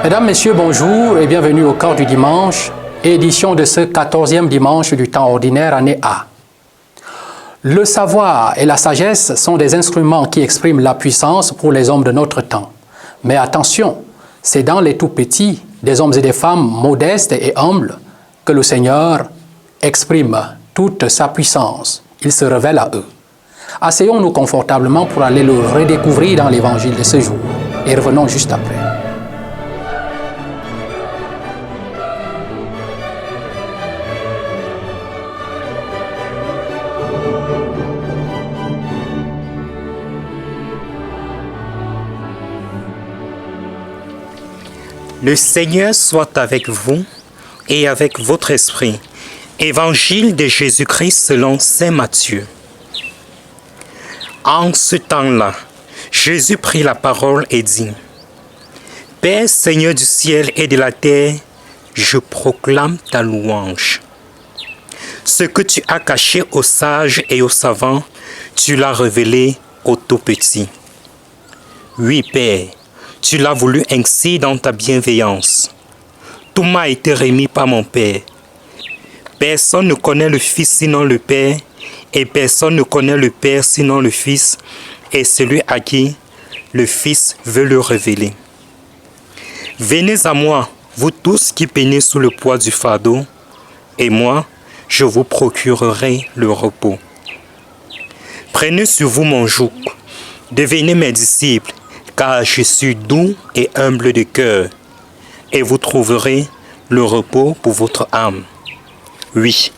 Mesdames, Messieurs, bonjour et bienvenue au Cœur du Dimanche, édition de ce 14e dimanche du temps ordinaire, année A. Le savoir et la sagesse sont des instruments qui expriment la puissance pour les hommes de notre temps. Mais attention, c'est dans les tout-petits, des hommes et des femmes modestes et humbles, que le Seigneur exprime toute sa puissance. Il se révèle à eux. Asseyons-nous confortablement pour aller le redécouvrir dans l'Évangile de ce jour et revenons juste après. Le Seigneur soit avec vous et avec votre esprit. Évangile de Jésus-Christ selon saint Matthieu. En ce temps-là, Jésus prit la parole et dit : Père Seigneur du ciel et de la terre, je proclame ta louange. Ce que tu as caché aux sages et aux savants, tu l'as révélé aux tout-petits. Oui, Père, tu l'as voulu ainsi dans ta bienveillance. Tout m'a été remis par mon Père. Personne ne connaît le Fils sinon le Père, et personne ne connaît le Père sinon le Fils, et celui à qui le Fils veut le révéler. Venez à moi, vous tous qui peinez sous le poids du fardeau, et moi, je vous procurerai le repos. Prenez sur vous mon joug, devenez mes disciples, car je suis doux et humble de cœur, et vous trouverez le repos pour votre âme. Oui,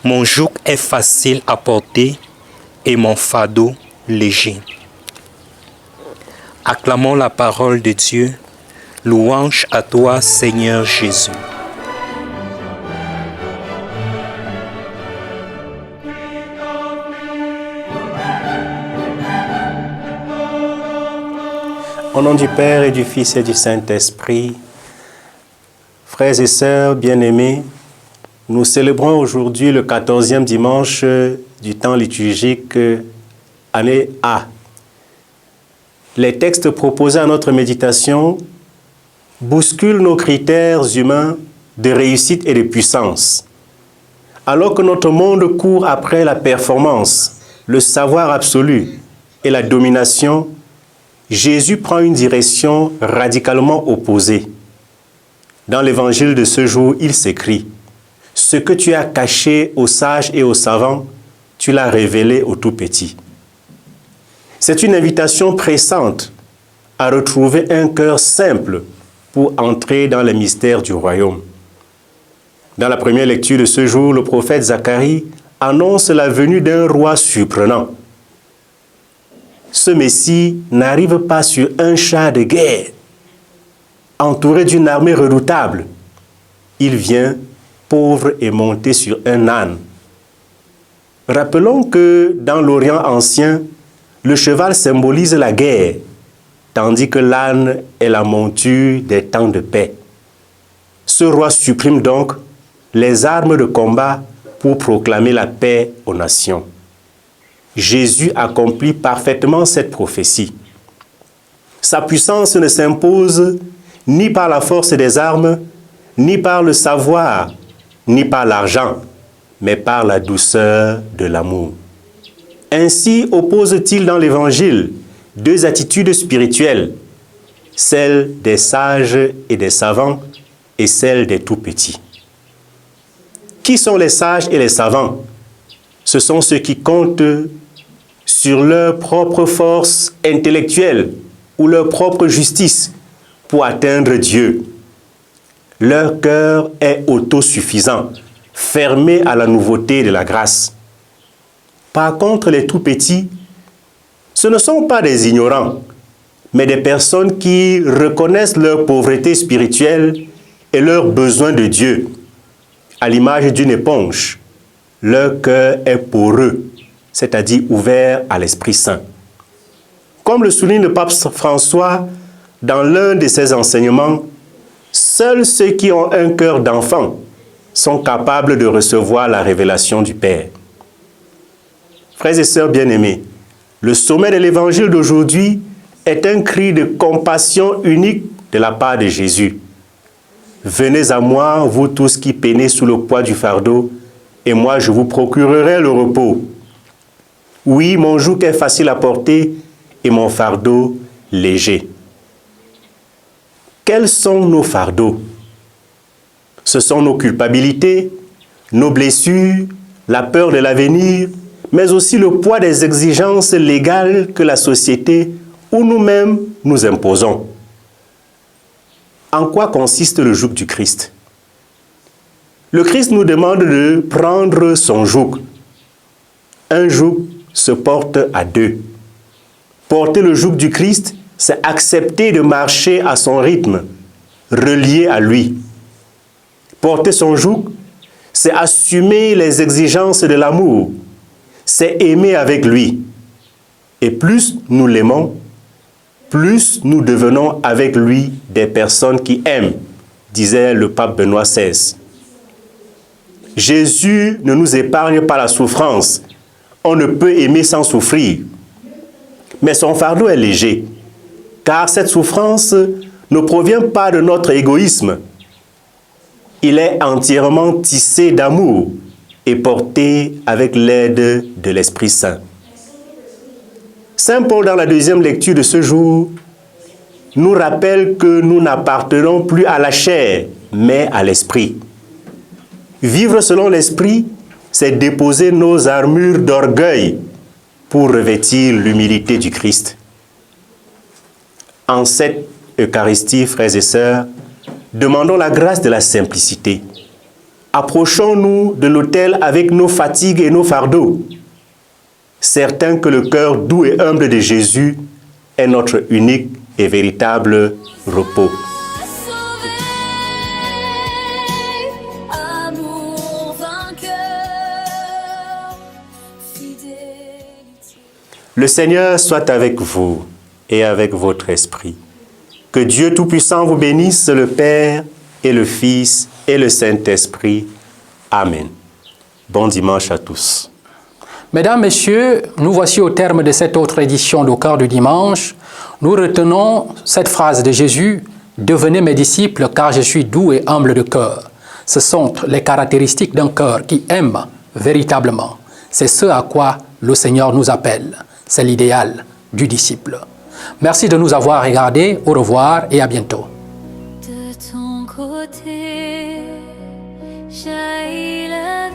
mon joug est facile à porter et mon fardeau léger. Acclamons la parole de Dieu. Louange à toi, Seigneur Jésus. Au nom du Père et du Fils et du Saint-Esprit, frères et sœurs bien-aimés, nous célébrons aujourd'hui le 14e dimanche du temps liturgique, année A. Les textes proposés à notre méditation bousculent nos critères humains de réussite et de puissance. Alors que notre monde court après la performance, le savoir absolu et la domination, Jésus prend une direction radicalement opposée. Dans l'évangile de ce jour, il s'écrit : Ce que tu as caché aux sages et aux savants, tu l'as révélé aux tout-petits. C'est une invitation pressante à retrouver un cœur simple pour entrer dans les mystères du royaume. Dans la première lecture de ce jour, le prophète Zacharie annonce la venue d'un roi surprenant. Ce Messie n'arrive pas sur un char de guerre, entouré d'une armée redoutable. Il vient pauvre et monté sur un âne. Rappelons que dans l'Orient ancien, le cheval symbolise la guerre, tandis que l'âne est la monture des temps de paix. Ce roi supprime donc les armes de combat pour proclamer la paix aux nations. Jésus accomplit parfaitement cette prophétie. Sa puissance ne s'impose ni par la force des armes, ni par le savoir, ni par l'argent, mais par la douceur de l'amour. Ainsi oppose-t-il dans l'Évangile deux attitudes spirituelles, celle des sages et des savants et celle des tout-petits. Qui sont les sages et les savants? Ce sont ceux qui comptent sur leur propre force intellectuelle ou leur propre justice pour atteindre Dieu. Leur cœur est autosuffisant, fermé à la nouveauté de la grâce. Par contre, les tout-petits, ce ne sont pas des ignorants, mais des personnes qui reconnaissent leur pauvreté spirituelle et leur besoin de Dieu. À l'image d'une éponge, leur cœur est poreux, c'est-à-dire ouvert à l'Esprit Saint. Comme le souligne le pape François dans l'un de ses enseignements, seuls ceux qui ont un cœur d'enfant sont capables de recevoir la révélation du Père. Frères et sœurs bien-aimés, le sommet de l'évangile d'aujourd'hui est un cri de compassion unique de la part de Jésus. Venez à moi, vous tous qui peinez sous le poids du fardeau, et moi je vous procurerai le repos. Oui, mon joug est facile à porter et mon fardeau léger. Quels sont nos fardeaux? Ce sont nos culpabilités, nos blessures, la peur de l'avenir, mais aussi le poids des exigences légales que la société ou nous-mêmes nous imposons. En quoi consiste le joug du Christ? Le Christ nous demande de prendre son joug. Un joug se porte à deux. Porter le joug du Christ, c'est accepter de marcher à son rythme, relié à lui. Porter son joug, c'est assumer les exigences de l'amour, c'est aimer avec lui. Et plus nous l'aimons, plus nous devenons avec lui des personnes qui aiment, disait le pape Benoît XVI. Jésus ne nous épargne pas la souffrance. On ne peut aimer sans souffrir. Mais son fardeau est léger, car cette souffrance ne provient pas de notre égoïsme. Il est entièrement tissé d'amour et porté avec l'aide de l'Esprit Saint. Saint Paul, dans la deuxième lecture de ce jour, nous rappelle que nous n'appartenons plus à la chair, mais à l'Esprit. Vivre selon l'Esprit, c'est déposer nos armures d'orgueil pour revêtir l'humilité du Christ. En cette Eucharistie, frères et sœurs, demandons la grâce de la simplicité. Approchons-nous de l'autel avec nos fatigues et nos fardeaux, certains que le cœur doux et humble de Jésus est notre unique et véritable repos. Le Seigneur soit avec vous et avec votre esprit. Que Dieu Tout-Puissant vous bénisse, le Père et le Fils et le Saint-Esprit. Amen. Bon dimanche à tous. Mesdames, Messieurs, nous voici au terme de cette autre édition d'Au cœur du dimanche. Nous retenons cette phrase de Jésus, « Devenez mes disciples car je suis doux et humble de cœur ». Ce sont les caractéristiques d'un cœur qui aime véritablement. C'est ce à quoi le Seigneur nous appelle. C'est l'idéal du disciple. Merci de nous avoir regardés. Au revoir et à bientôt. De ton côté, jaillit le